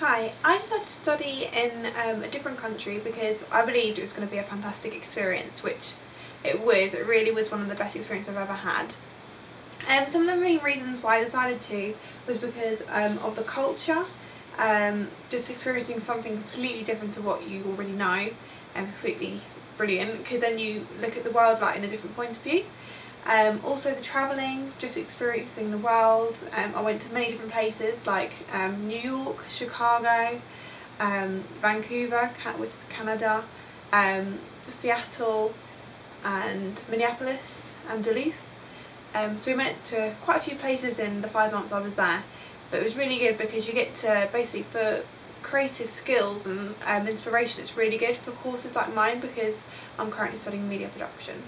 Hi, I decided to study in a different country because I believed it was going to be a fantastic experience, which it was. It really was one of the best experiences I've ever had. Some of the main reasons why I decided to was because of the culture, just experiencing something completely different to what you already know, and completely brilliant because then you look at the world like in a different point of view. Also the travelling, just experiencing the world. I went to many different places like New York, Chicago, Vancouver, which is Canada, Seattle and Minneapolis and Duluth. So we went to quite a few places in the 5 months I was there, but it was really good because you get to basically, for creative skills and inspiration, it's really good for courses like mine because I'm currently studying media production.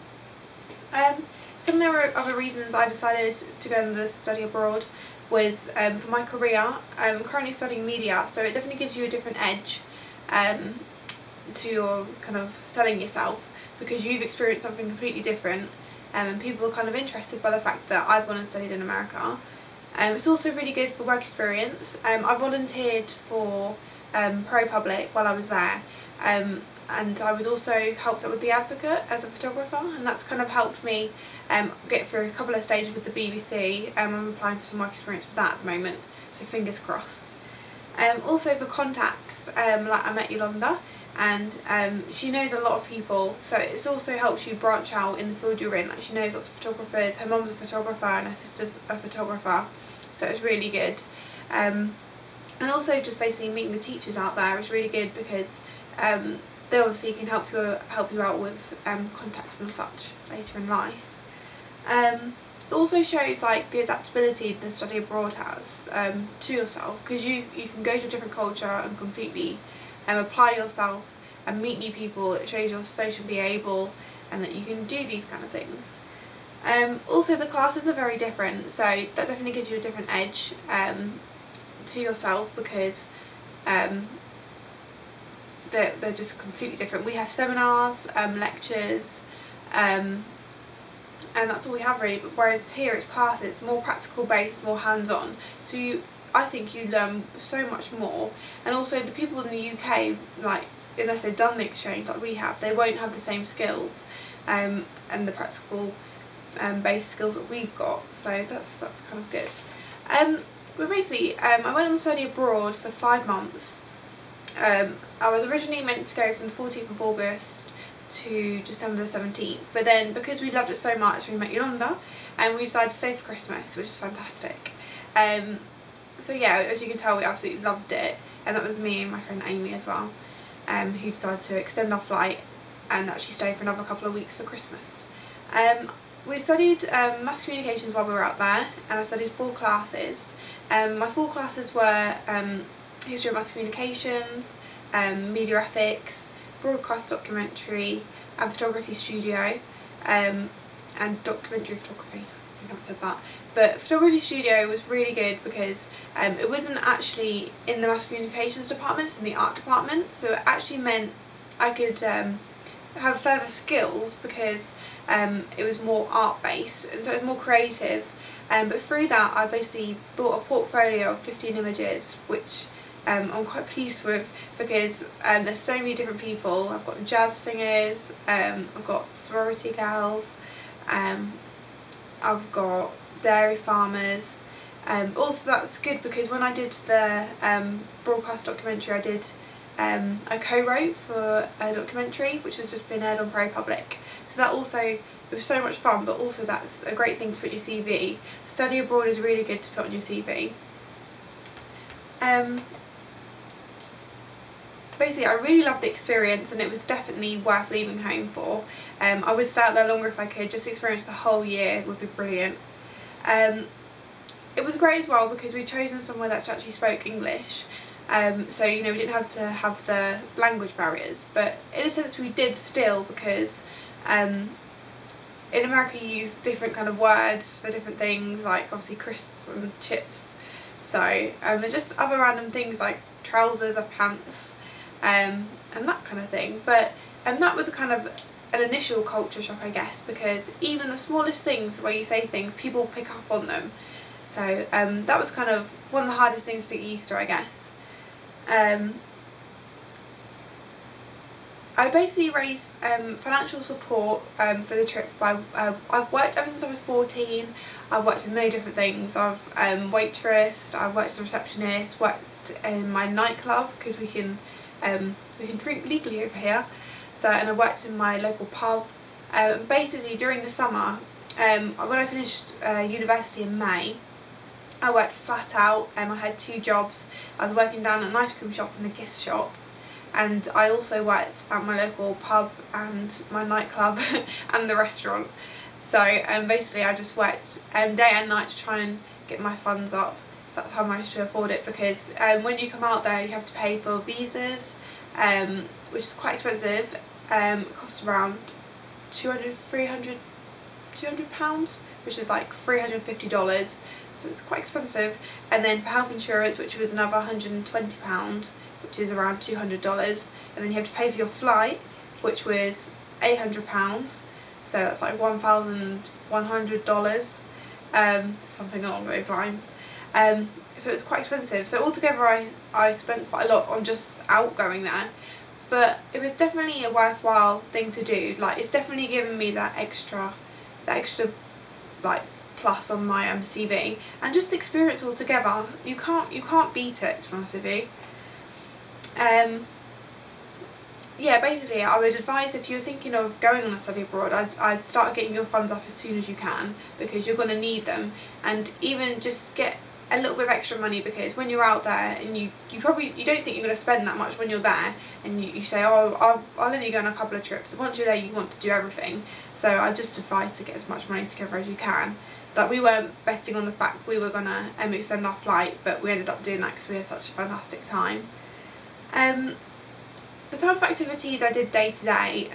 Some of the other reasons I decided to go and study abroad was for my career. I'm currently studying media, so it definitely gives you a different edge to your kind of selling yourself because you've experienced something completely different, and people are kind of interested by the fact that I've gone and studied in America. It's also really good for work experience. I volunteered for ProPublic while I was there, and I was also helped out with The Advocate as a photographer, and that's kind of helped me get through a couple of stages with the BBC. I'm applying for some work experience with that at the moment, so fingers crossed. Also for contacts, like I met Yolanda, and she knows a lot of people, so it also helps you branch out in the field you're in. Like, she knows lots of photographers, her mum's a photographer and her sister's a photographer, so it's really good. And also just basically meeting the teachers out there is really good because they obviously can help you out with contacts and such later in life. It also shows like the adaptability the study abroad has to yourself, because you can go to a different culture and completely apply yourself and meet new people. It shows you're socially able and that you can do these kind of things. Also the classes are very different, so that definitely gives you a different edge to yourself because they're just completely different. We have seminars, lectures, and that's all we have really, but whereas here it's classes, it's more practical based, more hands-on, so I think you learn so much more. And also the people in the UK, like, unless they've done the exchange like we have, they won't have the same skills and the practical based skills that we've got, so that's kind of good. But basically I went on study abroad for 5 months. I was originally meant to go from the 14th of August to December the 17th, but then because we loved it so much we met Yolanda and we decided to stay for Christmas, which is fantastic. So yeah, as you can tell, we absolutely loved it, and that was me and my friend Amy as well, who decided to extend our flight and actually stay for another couple of weeks for Christmas. We studied mass communications while we were out there, and I studied 4 classes. My 4 classes were history of mass communications, media ethics, broadcast documentary and photography studio, and documentary photography. I think I've said that. But photography studio was really good because it wasn't actually in the mass communications department, it's in the art department, so it actually meant I could have further skills because it was more art based, and so it was more creative. But through that I basically built a portfolio of 15 images, which I'm quite pleased with because there's so many different people. I've got jazz singers, I've got sorority girls, I've got dairy farmers. Also that's good because when I did the broadcast documentary I co-wrote for a documentary which has just been aired on ProPublic, so that also, it was so much fun, but also that's a great thing to put your CV. Study abroad is really good to put on your CV. Basically I really loved the experience and it was definitely worth leaving home for. I would stay out there longer if I could, just experience the whole year would be brilliant. It was great as well because we'd chosen somewhere that actually spoke English, so you know we didn't have to have the language barriers, but in a sense we did still, because in America you use different kind of words for different things, like obviously crisps and chips, so and just other random things like trousers or pants, and that kind of thing. But that was kind of an initial culture shock, I guess, because even the smallest things where you say things, people pick up on them. So that was kind of one of the hardest things to get used to, I guess. I basically raised financial support for the trip. I've worked ever since I was 14. I've worked in many different things. I've waitressed, I've worked as a receptionist, worked in my nightclub because we can drink legally over here. So, and I worked in my local pub. Basically during the summer, when I finished university in May, I worked flat out. I had 2 jobs. I was working down at an ice cream shop and a gift shop, and I also worked at my local pub and my nightclub and the restaurant. So basically I just worked day and night to try and get my funds up. So that's how I managed to afford it, because when you come out there you have to pay for visas, which is quite expensive. It costs around £200 £300, which is like $350, so it's quite expensive. And then for health insurance, which was another £120, which is around $200, and then you have to pay for your flight, which was £800, so that's like $1,100, something along those lines. So it's quite expensive. So altogether I spent quite a lot on just outgoing there, but it was definitely a worthwhile thing to do. Like, it's definitely given me that extra like plus on my CV, and just the experience altogether. You can't beat it, to be honest with you. Yeah, basically I would advise, if you're thinking of going on a study abroad, I'd start getting your funds up as soon as you can, because you're going to need them. And even just get a little bit of extra money, because when you're out there and you don't think you're going to spend that much when you're there, and you say, oh, I'll only go on a couple of trips. Once you're there you want to do everything. So I just advise to get as much money together as you can. Like, we weren't betting on the fact we were going to extend our flight, but we ended up doing that because we had such a fantastic time. The type of activities I did day to day,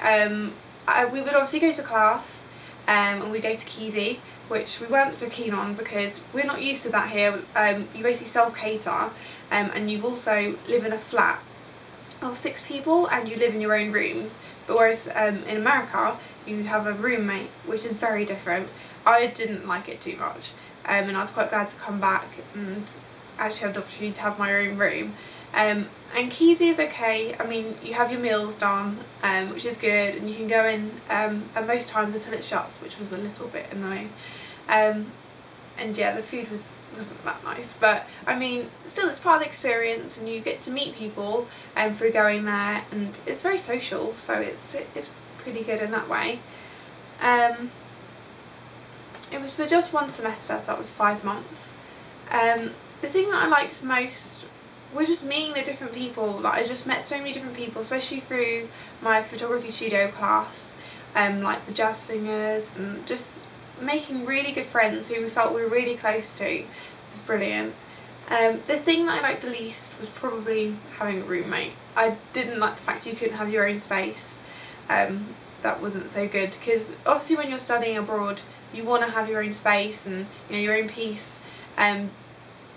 we would obviously go to class, and we'd go to Keezy, which we weren't so keen on because we're not used to that here. You basically self-cater, and you also live in a flat of 6 people and you live in your own rooms. But whereas in America you have a roommate, which is very different. I didn't like it too much, and I was quite glad to come back and actually have the opportunity to have my own room. And Keezy is okay. I mean, you have your meals done, which is good, and you can go in at most times until it shuts, which was a little bit annoying. And yeah, the food wasn't that nice, but I mean, still, it's part of the experience, and you get to meet people through going there, and it's very social, so it's pretty good in that way. It was for just 1 semester, so that was 5 months. The thing that I liked most was just meeting the different people. Like, I just met so many different people, especially through my photography studio class, like the jazz singers, and just making really good friends who we felt we were really close to. It was brilliant. The thing that I liked the least was probably having a roommate. I didn't like the fact you couldn't have your own space. That wasn't so good, because obviously when you're studying abroad you want to have your own space and, you know, your own peace.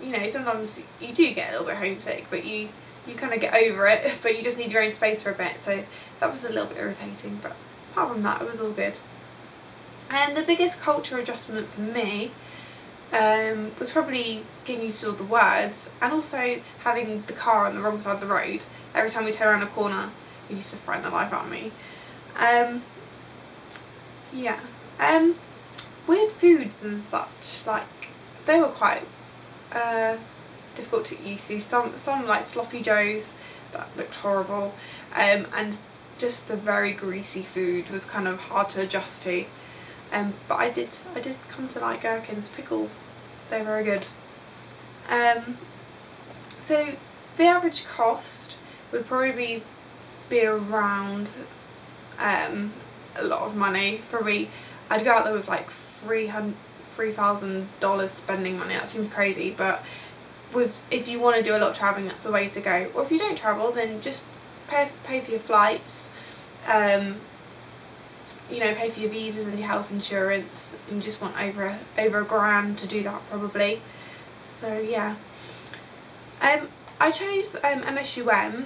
You know, sometimes you do get a little bit homesick, but you kind of get over it, but you just need your own space for a bit, so that was a little bit irritating, but apart from that it was all good. And the biggest culture adjustment for me was probably getting used to all the words, and also having the car on the wrong side of the road. Every time we turn around a corner it used to frighten the life out of me. Yeah. Weird foods and such, like, they were quite difficult to get used to. Some like sloppy joes that looked horrible, and just the very greasy food was kind of hard to adjust to. But I did come to like gherkins, pickles. They're very good. So the average cost would probably be around a lot of money. Probably I'd go out there with like $3,000 spending money. That seems crazy, but if you want to do a lot of travelling, that's the way to go. Or if you don't travel, then just pay for your flights, you know, pay for your visas and your health insurance, and you just want over a grand to do that probably. So yeah, I chose MSUM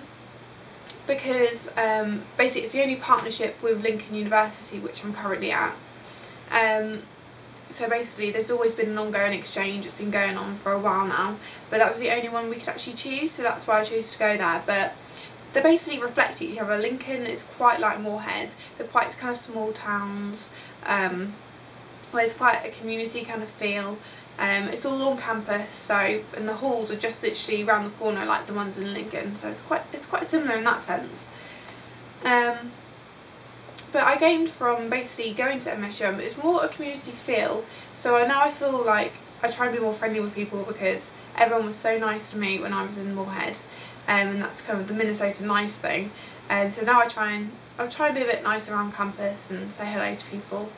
because basically it's the only partnership with Lincoln University, which I'm currently at. so basically there's always been an ongoing exchange. It's been going on for a while now, but that was the only one we could actually choose, so that's why I chose to go there. But they basically reflect each other. Lincoln is quite like Moorhead. They're quite kind of small towns, where there's quite a community kind of feel. It's all on campus, so, and the halls are just literally around the corner like the ones in Lincoln, so it's quite similar in that sense. But I gained from basically going to MSUM, it's more a community feel, so now I feel like I try and be more friendly with people because everyone was so nice to me when I was in Moorhead, and that's kind of the Minnesota nice thing. So now I try and be a bit nice around campus and say hello to people.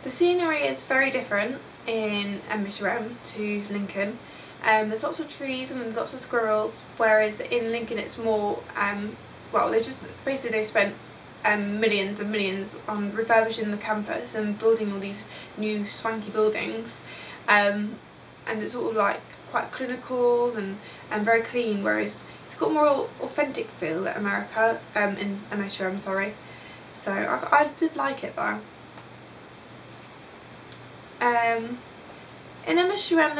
The scenery is very different in MSUM to Lincoln. There's lots of trees and lots of squirrels, whereas in Lincoln it's more, well, they spent millions and millions on refurbishing the campus and building all these new swanky buildings, and it's sort of like quite clinical and very clean, whereas it's got more authentic feel at in MSUM, sorry. So I did like it though. In MSUM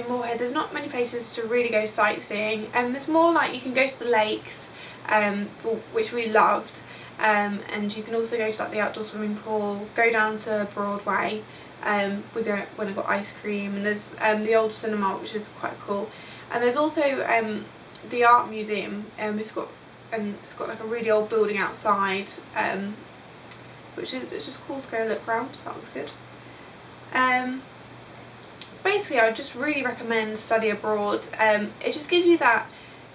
Moorhead, there's not many places to really go sightseeing, and there's more like you can go to the lakes, which we loved, and you can also go to like the outdoor swimming pool, go down to Broadway. We went and got ice cream, and there's the old cinema, which is quite cool, and there's also the art museum. It's got like a really old building outside, which is just cool to go look around. So that was good. Basically, I would just really recommend study abroad. It just gives you that,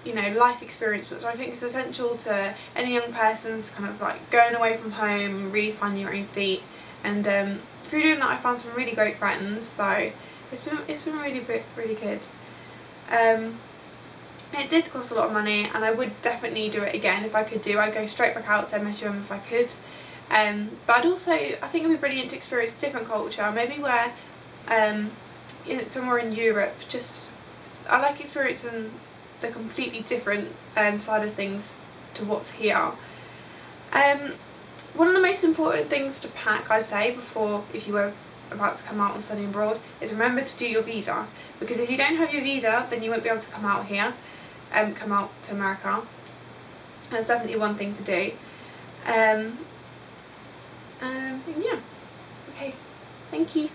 life experience, which I think is essential to any young person's kind of like going away from home, really finding your own feet. And through doing that, I found some really great friends. So it's been really good. It did cost a lot of money, and I would definitely do it again if I could. I'd go straight back out to MSUM if I could. But I think it'd be brilliant to experience a different culture, maybe where somewhere in Europe. I like experiencing the completely different side of things to what's here. One of the most important things to pack, I'd say, if you were about to come out and study abroad, is remember to do your visa, because if you don't have your visa, then you won't be able to come out here, come out to America. That's definitely one thing to do. Yeah. Okay. Thank you.